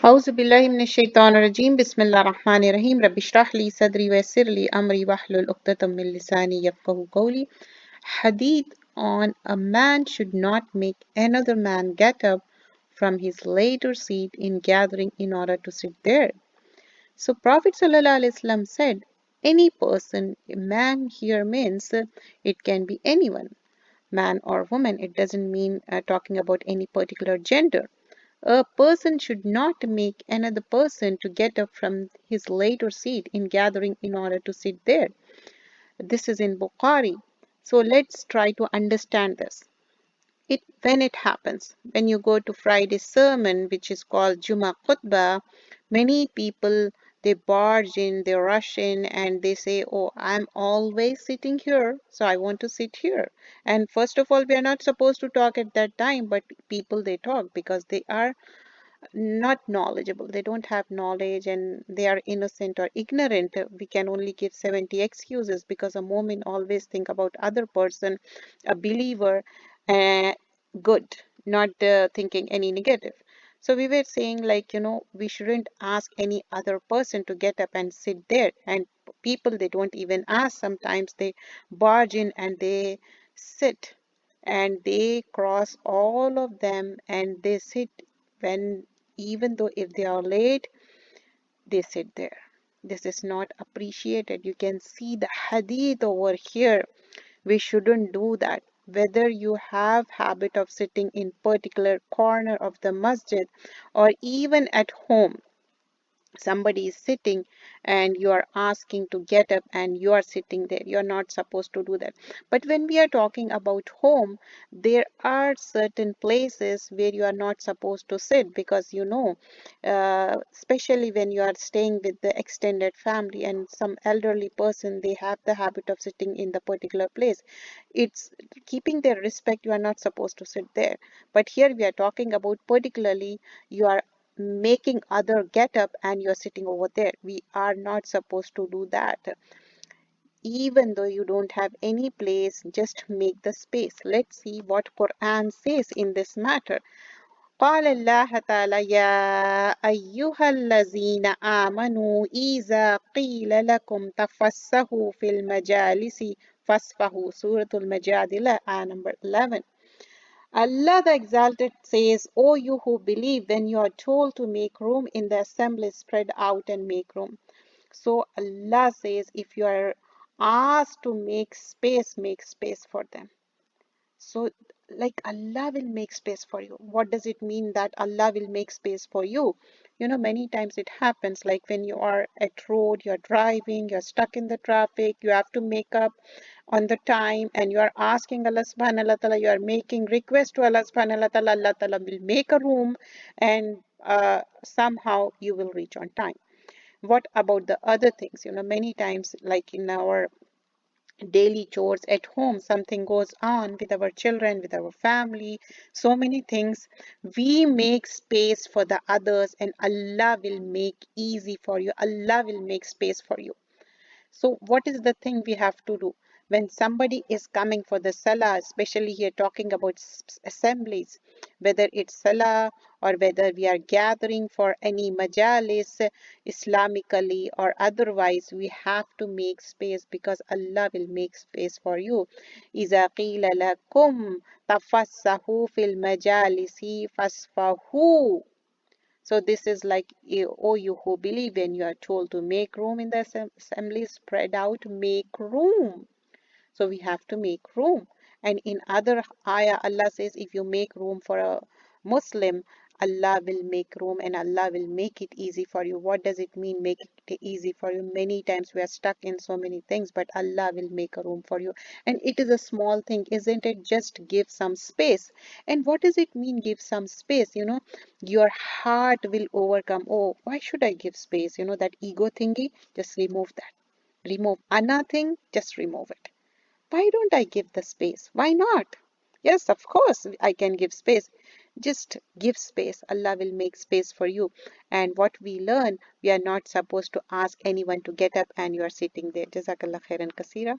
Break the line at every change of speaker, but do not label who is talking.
أعوذ بالله من الشيطان الرجيم بسم الله الرحمن الرحيم رب اشرح لي صدري ويسر لي أمري واحلل عقدة من لساني يفقهوا قولي. Hadith on a man should not make another man get up from his later seat in gathering in order to sit there. So Prophet ﷺ said, any person, man here means it can be anyone, man or woman. It doesn't mean talking about any particular gender. A person should not make another person to get up from his later seat in gathering in order to sit there. This is in Bukhari. So let's try to understand this. When it happens, when you go to Friday's sermon, which is called Juma Khutbah, many people they barge in, they rush in, and they say, "Oh, I'm always sitting here, so I want to sit here." And first of all, we are not supposed to talk at that time, but people they talk because they are not knowledgeable, they don't have knowledge, and they are innocent or ignorant. We can only give 70 excuses because a moment always think about other person, a believer, uh, good, not thinking any negative. So we were saying, like, we shouldn't ask any other person to get up and sit there. And people, they don't even ask. Sometimes they barge in and they sit, and they cross all of them and they sit, when even though if they are late, they sit there. This is not appreciated. You can see the hadith over here. We shouldn't do that. Whether you have habit of sitting in particular corner of the masjid or even at home, somebody is sitting and you are asking to get up and you are sitting there, you're not supposed to do that. But when we are talking about home, there are certain places where you are not supposed to sit, because especially when you are staying with the extended family and some elderly person, they have the habit of sitting in the particular place. It's keeping their respect, you are not supposed to sit there. But here we are talking about particularly you are making other get up and you're sitting over there. We are not supposed to do that. Even though you don't have any place, just make the space. Let's see what Quran says in this matter. قال الله تعالى يا أيها الذين آمنوا إذا قيل لكم تفسحوا في المجالس فاسفحوا. Surah Al-Majadila, ayah number 11. Allah the Exalted says, O you who believe, when you are told to make room in the assembly, spread out and make room. So Allah says, if you are asked to make space for them. So, like, Allah will make space for you. What does it mean that Allah will make space for you? Many times it happens, like when you are at road, you're driving, you're stuck in the traffic, you have to make up on the time, and you are asking Allah subhanahu wa ta'ala, you are making request to Allah subhanahu wa ta'ala, Allah ta'ala will make a room, and somehow you will reach on time. What about the other things? Many times, like in our daily chores at home, something goes on with our children, with our family, so many things, we make space for the others, and Allah will make easy for you, Allah will make space for you. So what is the thing we have to do when somebody is coming for the salah, especially here talking about assemblies, whether it's salah or whether we are gathering for any majalis, Islamically or otherwise, we have to make space because Allah will make space for you. إِذَا قِيلَ لَكُمْ تَفَسَّحُوا فِي الْمَجَالِسِ فَاسْفَحُوا. So this is like, oh, you who believe, when you are told to make room in the assembly, spread out, make room. So we have to make room. And in other ayah, Allah says, if you make room for a Muslim, Allah will make room and Allah will make it easy for you. What does it mean, make it easy for you? Many times we are stuck in so many things, but Allah will make a room for you. And it is a small thing, isn't it? Just give some space. And what does it mean, give some space? Your heart will overcome, oh, why should I give space? That ego thingy, just remove that. Remove ana thing, just remove it. Why don't I give the space? Why not? Yes, of course, I can give space. Just give space. Allah will make space for you. And what we learn, we are not supposed to ask anyone to get up and you are sitting there. Jazakallah khairan kasira.